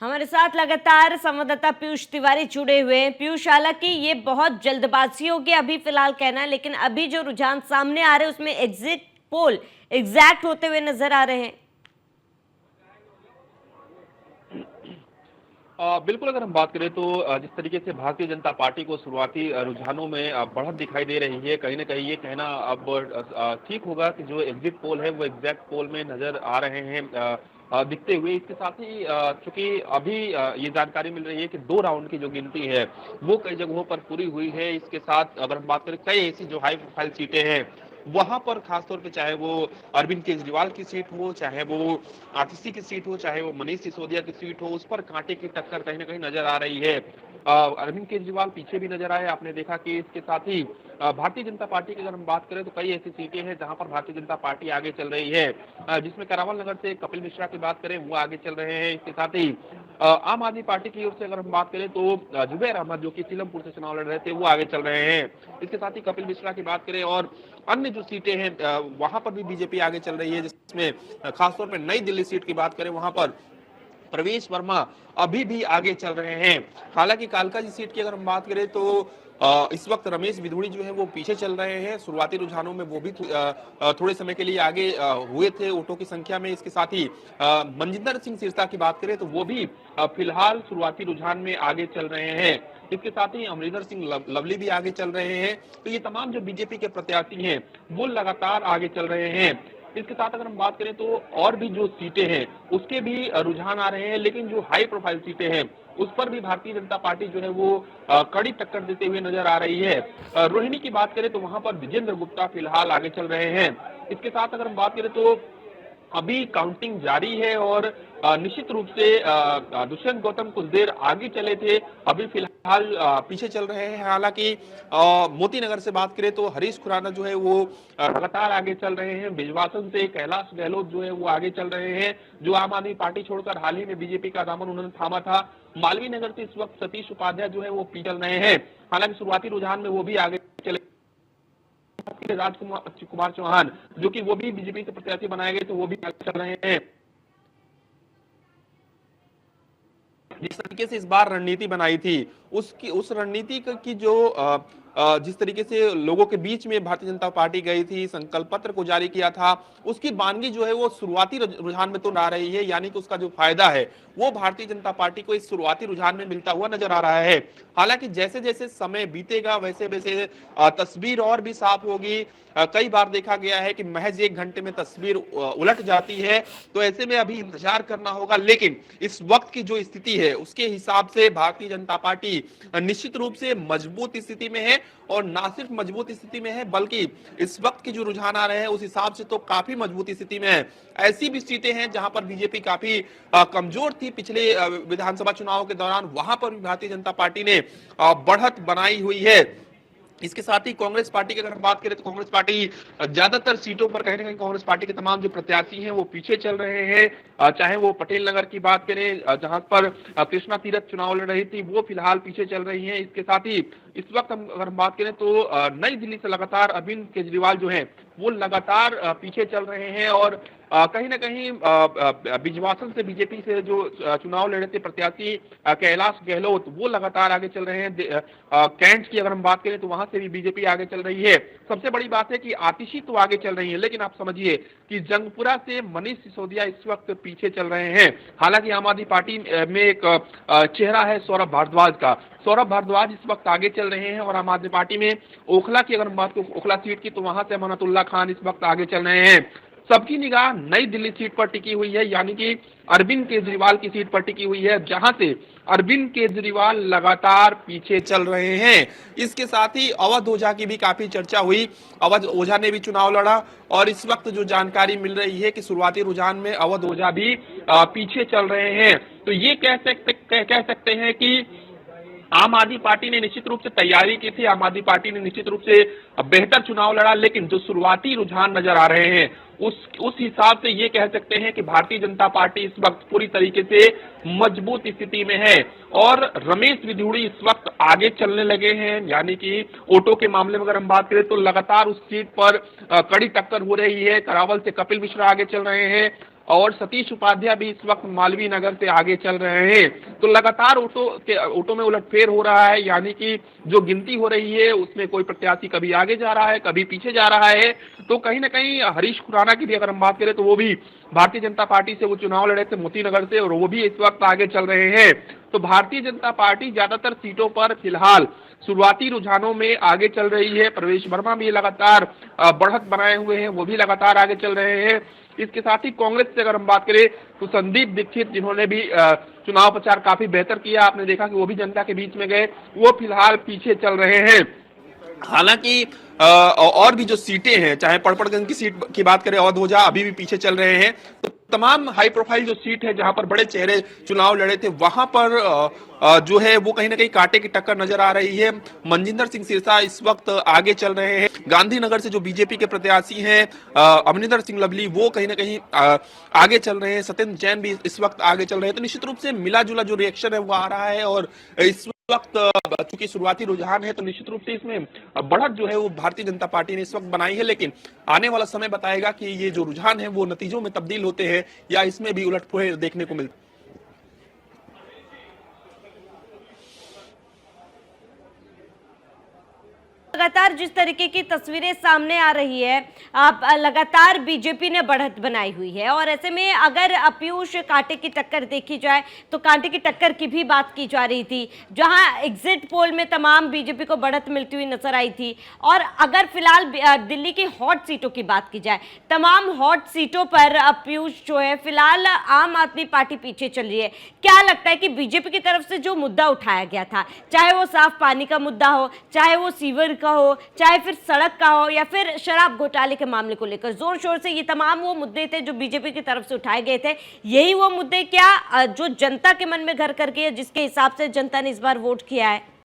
हमारे साथ लगातार संवाददाता पीयूष तिवारी जुड़े हुए हैं। पीयूष, हालांकि ये बहुत जल्दबाजी होगी अभी फिलहाल कहना है, लेकिन अभी जो रुझान सामने आ रहे हैं उसमें एग्जिट पोल एग्जैक्ट होते हुए नजर आ रहे हैं। बिल्कुल, अगर हम बात करें तो जिस तरीके से भारतीय जनता पार्टी को शुरुआती रुझानों में बढ़त दिखाई दे रही है, कहीं न कहीं ये कहना अब ठीक होगा कि जो एग्जिट पोल है वो एग्जैक्ट पोल में नज़र आ रहे हैं दिखते हुए। इसके साथ ही चूँकि अभी ये जानकारी मिल रही है कि 2 राउंड की जो गिनती है, वो कई जगहों पर पूरी हुई है। इसके साथ अगर हम बात करें कई ऐसी जो हाई प्रोफाइल सीटें हैं, वहाँ पर खासतौर पे चाहे वो अरविंद केजरीवाल की सीट हो, चाहे वो आरसीसी की सीट हो, चाहे वो मनीष सिसोदिया की सीट हो, उस पर कांटे की टक्कर कहीं न कहीं नजर आ रही है। अरविंद केजरीवाल पीछे भी नजर आए, आपने देखा कि इसके साथ ही भारतीय जनता पार्टी की अगर हम बात करें तो कई ऐसी सीटें हैं जहां पर भारतीय जनता पार्टी आगे चल रही है, जिसमें करावल नगर से कपिल मिश्रा की बात करें वो आगे चल रहे हैं। इसके साथ ही आम आदमी पार्टी की ओर से अगर हम बात करें तो जुबैर अहमद जो कि सीलमपुर से चुनाव लड़ रहे थे वो आगे चल रहे हैं। इसके साथ ही कपिल मिश्रा की बात करें और अन्य जो सीटें हैं वहां पर भी बीजेपी आगे चल रही है, जिसमें खासतौर पर नई दिल्ली सीट की बात करें वहां पर प्रवेश वर्मा अभी भी आगे चल रहे हैं। हालांकि कालका जी सीट की अगर हम बात करें तो इस वक्त रमेश बिधूड़ी जो है वो पीछे चल रहे हैं। शुरुआती रुझानों में वो भी थोड़े समय के लिए आगे हुए थे वोटों की संख्या में। इसके साथ ही मनजिंदर सिंह सिरसा की बात करें तो वो भी फिलहाल शुरुआती रुझान में आगे चल रहे हैं। इसके साथ ही अमरिंदर सिंह लवली भी आगे चल रहे हैं। तो ये तमाम जो बीजेपी के प्रत्याशी हैं वो लगातार आगे चल रहे हैं। इसके साथ अगर हम बात करें तो और भी जो सीटें हैं उसके भी रुझान आ रहे हैं, लेकिन जो हाई प्रोफाइल सीटें हैं उस पर भी भारतीय जनता पार्टी जो है वो कड़ी टक्कर देते हुए नजर आ रही है। रोहिणी की बात करें तो वहां पर विजेंद्र गुप्ता फिलहाल आगे चल रहे हैं। इसके साथ अगर हम बात करें तो अभी काउंटिंग जारी है और निश्चित रूप से दुष्यंत गौतम कुछ देर आगे चले थे, अभी फिलहाल पीछे चल रहे हैं। हालांकि मोती नगर से बात करें तो हरीश खुराना जो है वो लगातार आगे चल रहे हैं। बिजवासन से कैलाश गहलोत जो है वो आगे चल रहे हैं, जो आम आदमी पार्टी छोड़कर हाल ही में बीजेपी का दामन उन्होंने थामा था। मालवीय नगर से इस वक्त सतीश उपाध्याय जो है वो पीछे रहे हैं। हालांकि शुरुआती रुझान में वो भी आगे चले। राजकुमार कुमार चौहान जो कि वो भी बीजेपी के प्रत्याशी बनाए गए तो वो भी आगे चल रहे हैं। जिस तरीके से इस बार रणनीति बनाई थी उस रणनीति की जो जिस तरीके से लोगों के बीच में भारतीय जनता पार्टी गई थी, संकल्प पत्र को जारी किया था, उसकी बानगी जो है वो शुरुआती रुझान में तो आ रही है। यानी कि उसका जो फायदा है वो भारतीय जनता पार्टी को इस शुरुआती रुझान में मिलता हुआ नजर आ रहा है। हालांकि जैसे जैसे समय बीतेगा वैसे वैसे तस्वीर और भी साफ होगी। कई बार देखा गया है कि महज 1 घंटे में तस्वीर उलट जाती है। तो ऐसे में अभी इंतजार करना होगा, लेकिन इस वक्त की जो स्थिति है उसके हिसाब से भारतीय जनता पार्टी निश्चित रूप से मजबूत स्थिति में है। और ना सिर्फ मजबूत स्थिति में है बल्कि इस वक्त की जो रुझान आ रहे हैं उस हिसाब से तो काफी मजबूत स्थिति में है। ऐसी भी सीटें हैं जहां पर बीजेपी काफी कमजोर थी पिछले विधानसभा चुनाव के दौरान, वहां पर भी भारतीय जनता पार्टी ने बढ़त बनाई हुई है। इसके साथ ही कांग्रेस पार्टी की अगर हम बात करें तो कांग्रेस पार्टी ज्यादातर सीटों पर कहीं ना कहीं कांग्रेस पार्टी के तमाम जो प्रत्याशी हैं वो पीछे चल रहे हैं। चाहे वो पटेल नगर की बात करें जहां पर कृष्णा तीरथ चुनाव लड़ रही थी वो फिलहाल पीछे चल रही हैं। इसके साथ ही इस वक्त हम अगर हम बात करें तो नई दिल्ली से लगातार अरविंद केजरीवाल जो है वो लगातार पीछे चल रहे हैं। और कहीं ना कहीं बिजवासन से बीजेपी से जो चुनाव लड़े थे प्रत्याशी कैलाश गहलोत वो लगातार आगे चल रहे हैं। कैंट की अगर हम बात करें तो वहां से भी बीजेपी आगे चल रही है। सबसे बड़ी बात है कि आतिशी तो आगे चल रही है, लेकिन आप समझिए कि जंगपुरा से मनीष सिसोदिया इस वक्त पीछे चल रहे हैं। हालांकि आम आदमी पार्टी में एक चेहरा है सौरभ भारद्वाज का। सौरभ भारद्वाज इस वक्त आगे चल रहे हैं और आम आदमी पार्टी में ओखला की अगर हम बात करें ओखला सीट की तो वहां से अमानतुल्लाह खान इस वक्त आगे चल रहे हैं। सबकी निगाह नई दिल्ली सीट पर टिकी हुई है, यानी कि अरविंद केजरीवाल की सीट पर टिकी हुई है, जहां से अरविंद केजरीवाल लगातार पीछे चल रहे हैं। इसके साथ ही अवध ओझा की भी काफी चर्चा हुई। अवध ओझा ने भी चुनाव लड़ा और इस वक्त जो जानकारी मिल रही है कि शुरुआती रुझान में अवध ओझा भी पीछे चल रहे हैं। तो ये कह सकते हैं कि आम आदमी पार्टी ने निश्चित रूप से तैयारी की थी, आम आदमी पार्टी ने निश्चित रूप से बेहतर चुनाव लड़ा, लेकिन जो शुरुआती रुझान नजर आ रहे हैं उस हिसाब से ये कह सकते हैं कि भारतीय जनता पार्टी इस वक्त पूरी तरीके से मजबूत स्थिति में है। और रमेश बिधूड़ी इस वक्त आगे चलने लगे हैं, यानी कि वोटों के मामले में अगर हम बात करें तो लगातार उस सीट पर कड़ी टक्कर हो रही है। करावल से कपिल मिश्रा आगे चल रहे हैं, और सतीश उपाध्याय भी इस वक्त मालवीय नगर से आगे चल रहे हैं। तो लगातार ऑटो में उलटफेर हो रहा है, यानी कि जो गिनती हो रही है उसमें कोई प्रत्याशी कभी आगे जा रहा है, कभी पीछे जा रहा है। तो कहीं ना कहीं हरीश खुराना की भी अगर हम बात करें तो वो भी भारतीय जनता पार्टी से वो चुनाव लड़े थे मोती नगर से, और वो भी इस वक्त आगे चल रहे हैं। तो भारतीय जनता पार्टी ज्यादातर सीटों पर फिलहाल शुरुआती रुझानों में आगे चल रही है। प्रवेश वर्मा भी लगातार बढ़त बनाए हुए हैं, वो भी लगातार आगे चल रहे हैं। इसके साथ ही कांग्रेस से अगर हम बात करें तो संदीप दीक्षित, जिन्होंने भी चुनाव प्रचार काफी बेहतर किया, आपने देखा कि वो भी जनता के बीच में गए, वो फिलहाल पीछे चल रहे हैं। हालांकि और भी जो सीटें हैं, चाहे पड़पड़गंज की सीट की बात करें, अवध ओझा अभी भी पीछे चल रहे हैं। तो तमाम हाई प्रोफाइल जो सीट है जहां पर बड़े चेहरे चुनाव लड़े थे, वहां पर जो है वो कहीं ना कहीं कांटे की टक्कर नजर आ रही है। मनजिंदर सिंह सिरसा इस वक्त आगे चल रहे हैं। गांधीनगर से जो बीजेपी के प्रत्याशी हैं अमरिंदर सिंह लवली, वो कहीं ना कहीं आगे चल रहे हैं। सत्येंद्र जैन भी इस वक्त आगे चल रहे हैं। तो निश्चित रूप से मिला जुला जो रिएक्शन है वो आ रहा है, और इस वक्त चूंकि शुरुआती रुझान है तो निश्चित रूप से इसमें बढ़त जो है वो भारतीय जनता पार्टी ने इस वक्त बनाई है। लेकिन आने वाला समय बताएगा कि ये जो रुझान है वो नतीजों में तब्दील होते हैं या इसमें भी उलटफेर देखने को मिलता है। लगातार जिस तरीके की तस्वीरें सामने आ रही है, आप लगातार बीजेपी ने बढ़त बनाई हुई है, और ऐसे में अगर पीयूष कांटे की टक्कर देखी जाए तो कांटे की टक्कर की भी बात की जा रही थी, जहां एग्जिट पोल में तमाम बीजेपी को बढ़त मिलती हुई नजर आई थी। और अगर फिलहाल दिल्ली की हॉट सीटों की बात की जाए, तमाम हॉट सीटों पर पीयूष जो है फिलहाल आम आदमी पार्टी पीछे चल रही है। क्या लगता है कि बीजेपी की तरफ से जो मुद्दा उठाया गया था, चाहे वो साफ पानी का मुद्दा हो, चाहे वो सीवर का हो, चाहे फिर सड़क का हो, या फिर शराब घोटाले के मामले को लेकर जोर शोर से ये तमाम वो मुद्दे थे जो बीजेपी की तरफ से उठाए गए थे, यही वो मुद्दे क्या जो जनता के मन में घर कर गए, जिसके हिसाब से जनता ने इस बार वोट किया है?